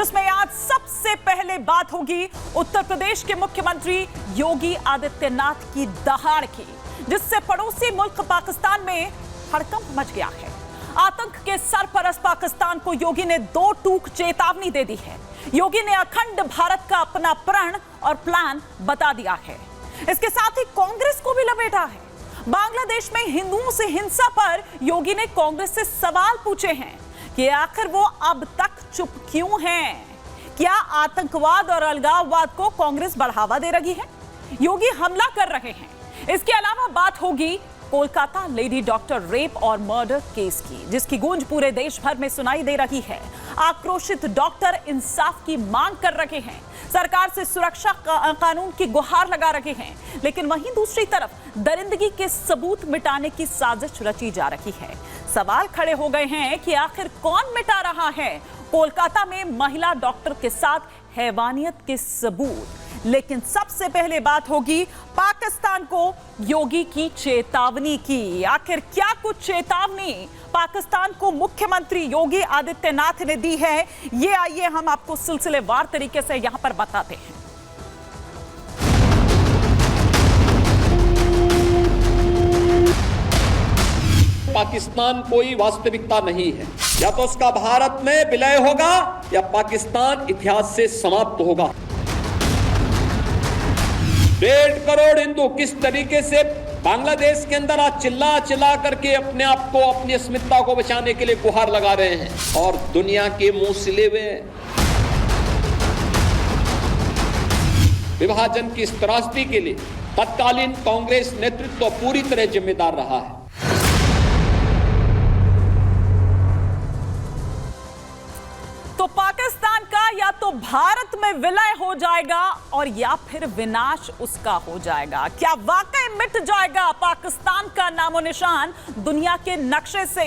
जिसमें आज सबसे पहले बात होगी उत्तर प्रदेश के मुख्यमंत्री योगी आदित्यनाथ की दहाड़ की, जिससे पड़ोसी मुल्क पाकिस्तान में हड़कंप मच गया है। आतंक के सरपरस्त पाकिस्तान को योगी ने दो टूक चेतावनी दे दी है। योगी ने अखंड भारत का अपना प्रण और प्लान बता दिया है। इसके साथ ही कांग्रेस को भी लपेटा है। बांग्लादेश में हिंदुओं से हिंसा पर योगी ने कांग्रेस से सवाल पूछे हैं कि आखिर वो अब तक चुप क्यों हैं? क्या आतंकवाद और अलगाववाद को कांग्रेस बढ़ावा दे रही है? योगी हमला कर रहे हैं। इसके अलावा बात होगी कोलकाता लेडी डॉक्टर रेप और मर्डर केस की, जिसकी गूंज पूरे देश भर में सुनाई दे रही है। आक्रोशित डॉक्टर इंसाफ की मांग कर रहे हैं, सरकार से सुरक्षा कानून की गुहार लगा रहे हैं, लेकिन वहीं दूसरी तरफ दरिंदगी के सबूत मिटाने की साजिश रची जा रही है। सवाल खड़े हो गए हैं कि आखिर कौन मिटा रहा है कोलकाता में महिला डॉक्टर के साथ हैवानियत के सबूत। लेकिन सबसे पहले बात होगी पाकिस्तान को योगी की चेतावनी की। आखिर क्या कुछ चेतावनी पाकिस्तान को मुख्यमंत्री योगी आदित्यनाथ ने दी है, ये आइए हम आपको सिलसिलेवार तरीके से यहां पर बताते हैं। पाकिस्तान कोई वास्तविकता नहीं है। या तो उसका भारत में विलय होगा या पाकिस्तान इतिहास से समाप्त होगा। 1.5 करोड़ हिंदू किस तरीके से बांग्लादेश के अंदर आज चिल्ला करके अपने आप को, अपनी अस्मिता को बचाने के लिए गुहार लगा रहे हैं और दुनिया के मुंह सिले हुए विभाजन की इस त्रासदी के लिए तत्कालीन कांग्रेस नेतृत्व पूरी तरह जिम्मेदार रहा है। तो पाकिस्तान का या तो भारत में विलय हो जाएगा और या फिर विनाश उसका हो जाएगा। क्या वाकई मिट जाएगा पाकिस्तान का नामो निशान दुनिया के नक्शे से?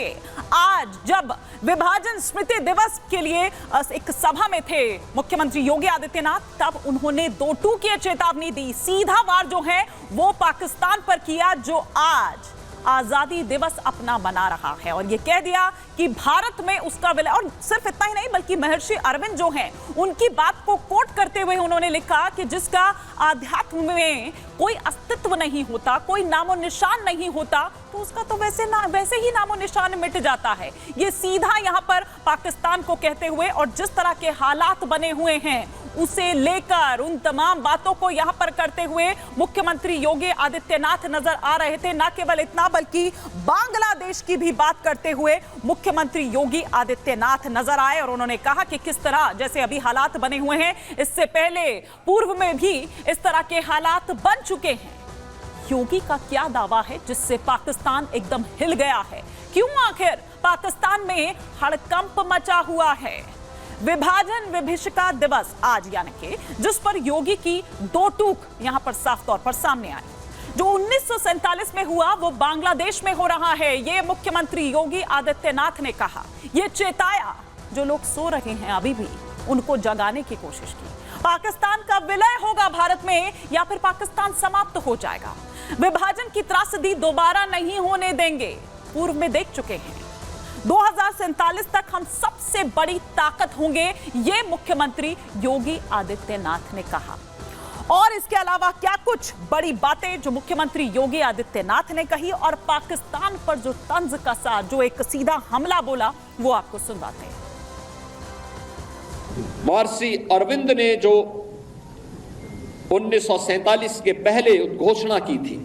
आज जब विभाजन स्मृति दिवस के लिए एक सभा में थे मुख्यमंत्री योगी आदित्यनाथ, तब उन्होंने दो टूकिए चेतावनी दी। सीधा वार जो है वो पाकिस्तान पर किया, जो आज आजादी दिवस अपना मना रहा है, और ये कह दिया कि भारत में उसका विलय। और सिर्फ इतना ही नहीं, बल्कि महर्षि अरविंद जो हैं, उनकी बात को कोट करते हुए उन्होंने लिखा कि जिसका आध्यात्म में कोई अस्तित्व नहीं होता, कोई नामो निशान नहीं होता, तो उसका तो वैसे ही नामो निशान मिट जाता है। ये सीधा यहाँ पर पाकिस्तान को कहते हुए, और जिस तरह के हालात बने हुए हैं उसे लेकर उन तमाम बातों को यहां पर करते हुए मुख्यमंत्री योगी आदित्यनाथ नजर आ रहे थे। न केवल इतना, बल्कि बांग्लादेश की भी बात करते हुए मुख्यमंत्री योगी आदित्यनाथ नजर आए, और उन्होंने कहा कि किस तरह जैसे अभी हालात बने हुए हैं, इससे पहले पूर्व में भी इस तरह के हालात बन चुके हैं। योगी का क्या दावा है जिससे पाकिस्तान एकदम हिल गया है? क्यों आखिर पाकिस्तान में हड़कंप मचा हुआ है? विभाजन विभीषिका दिवस आज, यानी कि जिस पर योगी की दो टूक यहां पर साफ तौर पर सामने आई। जो 1947 में हुआ वो बांग्लादेश में हो रहा है, ये मुख्यमंत्री योगी आदित्यनाथ ने कहा। ये चेताया जो लोग सो रहे हैं अभी भी, उनको जगाने की कोशिश की। पाकिस्तान का विलय होगा भारत में या फिर पाकिस्तान समाप्त हो जाएगा। विभाजन की त्रासदी दोबारा नहीं होने देंगे, पूर्व में देख चुके हैं। 2047 तक हम सबसे बड़ी ताकत होंगे, ये मुख्यमंत्री योगी आदित्यनाथ ने कहा। और इसके अलावा क्या कुछ बड़ी बातें जो मुख्यमंत्री योगी आदित्यनाथ ने कही, और पाकिस्तान पर जो तंज कसा, जो एक सीधा हमला बोला, वो आपको सुनवाते हैं। महर्षि अरविंद ने जो 1947 के पहले घोषणा की थी,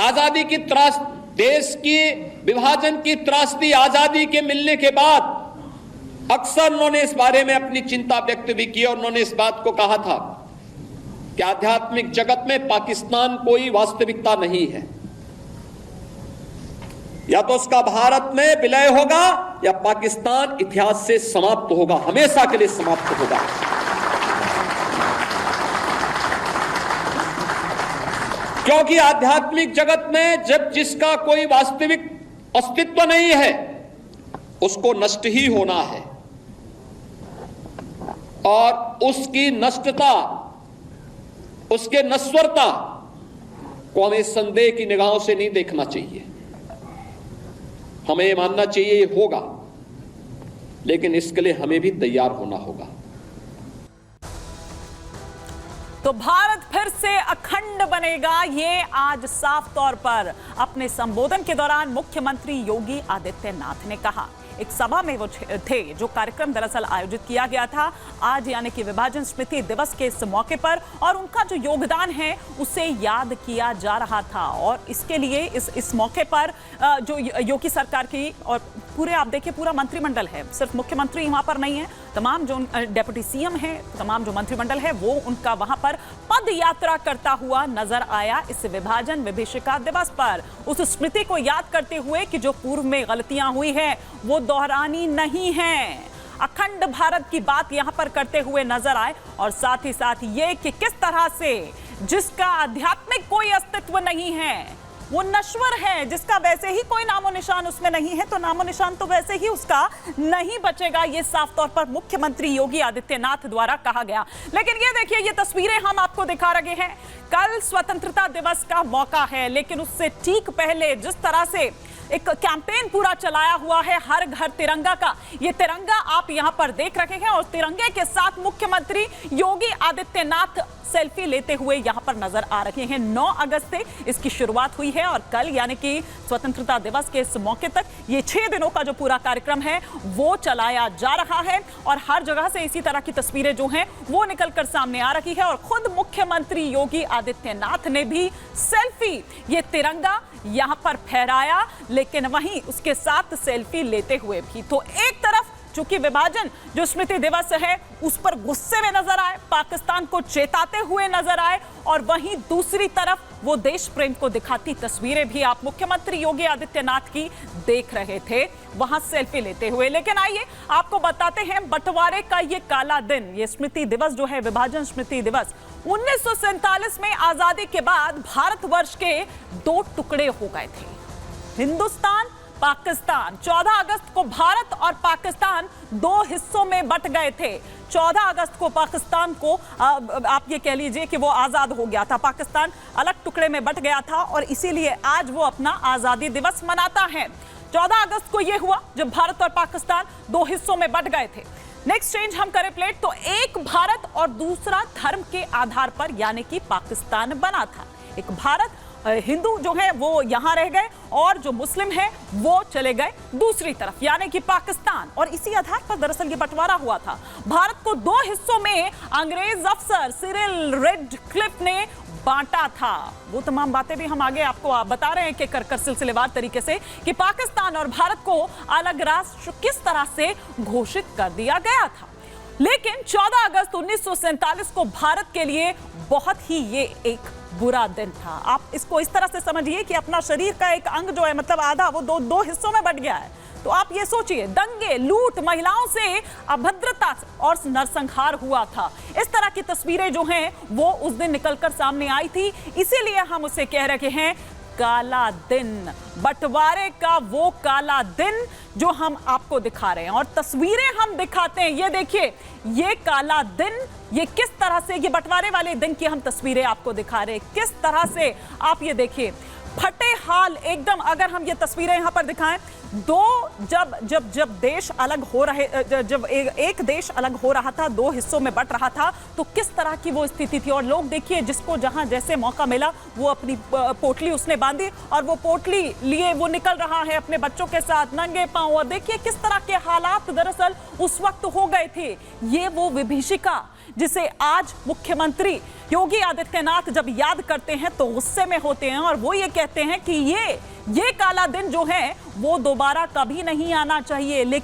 आजादी की त्रासदी, देश की विभाजन की त्रासदी आजादी के मिलने के बाद अक्सर उन्होंने इस बारे में अपनी चिंता व्यक्त भी की, और उन्होंने इस बात को कहा था कि आध्यात्मिक जगत में पाकिस्तान कोई वास्तविकता नहीं है। या तो उसका भारत में विलय होगा या पाकिस्तान इतिहास से समाप्त होगा, हमेशा के लिए समाप्त होगा। क्योंकि आध्यात्मिक जगत में जब जिसका कोई वास्तविक अस्तित्व नहीं है, उसको नष्ट ही होना है, और उसकी नष्टता, उसके नश्वरता को हमें संदेह की निगाहों से नहीं देखना चाहिए। हमें मानना चाहिए ये होगा। लेकिन इसके लिए हमें भी तैयार होना होगा। तो भारत फिर से अखंड बनेगा, ये आज साफ तौर पर अपने संबोधन के दौरान मुख्यमंत्री योगी आदित्यनाथ ने कहा। एक सभा में वो थे, जो कार्यक्रम दरअसल आयोजित किया गया था आज, यानी कि विभाजन स्मृति दिवस के इस मौके पर, और उनका जो योगदान है उसे याद किया जा रहा था। और इसके लिए इस मौके पर जो योगी सरकार की, और पूरे आप देखिए पूरा मंत्रिमंडल है, सिर्फ मुख्यमंत्री वहां पर नहीं है, तमाम जो डेप्यूटी सीएम है, तमाम जो मंत्रिमंडल है वो उनका वहां पर पद यात्रा करता हुआ नजर आया इस विभाजन विभीषिका दिवस पर, उस स्मृति को याद करते हुए कि जो पूर्व में गलतियां हुई है वो दोहरानी नहीं है। अखंड भारत की बात यहां पर करते हुए नजर आए, और साथ ही साथ ये कि किस तरह से जिसका आध्यात्मिक कोई अस्तित्व नहीं है वो नश्वर है, जिसका वैसे ही कोई नामो निशान उसमें नहीं है तो नामो निशान तो वैसे ही उसका नहीं बचेगा, ये साफ तौर पर मुख्यमंत्री योगी आदित्यनाथ द्वारा कहा गया। लेकिन ये देखिए, ये तस्वीरें हम आपको दिखा रहे हैं, कल स्वतंत्रता दिवस का मौका है, लेकिन उससे ठीक पहले जिस तरह से एक कैंपेन पूरा चलाया हुआ है हर घर तिरंगा का, ये तिरंगा आप यहां पर देख रहे हैं, और तिरंगे के साथ मुख्यमंत्री योगी आदित्यनाथ सेल्फी लेते हुए यहां पर नजर आ रहे हैं। 9 अगस्त से इसकी शुरुआत हुई है, और कल यानी कि स्वतंत्रता दिवस के इस मौके तक ये 6 दिनों का जो पूरा कार्यक्रम है वो चलाया जा रहा है, और हर जगह से इसी तरह की तस्वीरें जो हैं वो निकलकर सामने आ रही है। और खुद मुख्यमंत्री योगी आदित्यनाथ ने भी सेल्फी, ये तिरंगा यहां पर फहराया, लेकिन वहीं उसके साथ सेल्फी लेते हुए भी। तो एक तरफ चूंकि विभाजन जो स्मृति दिवस है उस पर गुस्से में नजर आए, पाकिस्तान को चेताते हुए नजर आए, और वहीं दूसरी तरफ वो देश प्रेम को दिखाती तस्वीरें भी आप मुख्यमंत्री योगी आदित्यनाथ की देख रहे थे वहां सेल्फी लेते हुए। लेकिन आइए आपको बताते हैं बंटवारे का ये काला दिन, ये स्मृति दिवस जो है, विभाजन स्मृति दिवस 1947 में आजादी के बाद भारतवर्ष के 2 टुकड़े हो गए थे, हिंदुस्तान पाकिस्तान। 14 अगस्त को भारत और पाकिस्तान 2 हिस्सों में बंट गए थे। 14 अगस्त को पाकिस्तान को आप ये कह लीजिए कि वो आजाद हो गया था, पाकिस्तान अलग टुकड़े में बंट गया था, और इसीलिए आज वो अपना आजादी दिवस मनाता है। 14 अगस्त को ये हुआ जब भारत और पाकिस्तान 2 हिस्सों में बंट गए थे। नेक्स्ट चेंज हम करें प्लेट, तो एक भारत और दूसरा धर्म के आधार पर यानी कि पाकिस्तान बना था। एक भारत, हिंदू जो है वो यहां रह गए, और जो मुस्लिम है वो चले गए दूसरी तरफ यानी कि पाकिस्तान, और इसी आधार पर दरअसल ये बंटवारा हुआ था। भारत को 2 हिस्सों में अंग्रेज अफसर सिरिल रेडक्लिफ ने बांटा था। वो तमाम बातें भी हम आगे आपको बता रहे हैं कि कर सिलसिलेवार तरीके से कि पाकिस्तान और भारत को अलग राष्ट्र किस तरह से घोषित कर दिया गया था। लेकिन 14 अगस्त 1947 को भारत के लिए बहुत ही ये एक बुरा दिन था। आप इसको इस तरह से समझिए कि अपना शरीर का एक अंग जो है, मतलब आधा, वो दो हिस्सों में बंट गया है। तो आप ये सोचिए, दंगे, लूट, महिलाओं से अभद्रता और नरसंहार हुआ था। इस तरह की तस्वीरें जो हैं वो उस दिन निकलकर सामने आई थी, इसीलिए हम उसे कह रहे हैं काला दिन, बंटवारे का वो काला दिन जो हम आपको दिखा रहे हैं, और तस्वीरें हम दिखाते हैं। ये देखिए, ये काला दिन, ये किस तरह से, ये बंटवारे वाले दिन की हम तस्वीरें आपको दिखा रहे हैं, किस तरह से आप ये देखिए, फटे हाल एकदम। अगर हम ये तस्वीरें यहां पर दिखाएं, जब देश अलग हो रहे, जब एक देश अलग हो रहा था, 2 हिस्सों में बंट रहा था, तो किस तरह की वो स्थिति थी। और लोग देखिए, जिसको जहां जैसे मौका मिला वो अपनी पोटली उसने बांधी, और वो पोटली लिए वो निकल रहा है अपने बच्चों के साथ नंगे पांव, और देखिए किस तरह के हालात दरअसल उस वक्त हो गए थे। ये वो विभीषिका जिसे आज मुख्यमंत्री योगी आदित्यनाथ जब याद करते हैं तो गुस्से में होते हैं, और वो ये कहते हैं कि ये काला दिन जो है वो दोबारा कभी नहीं आना चाहिए। लेकिन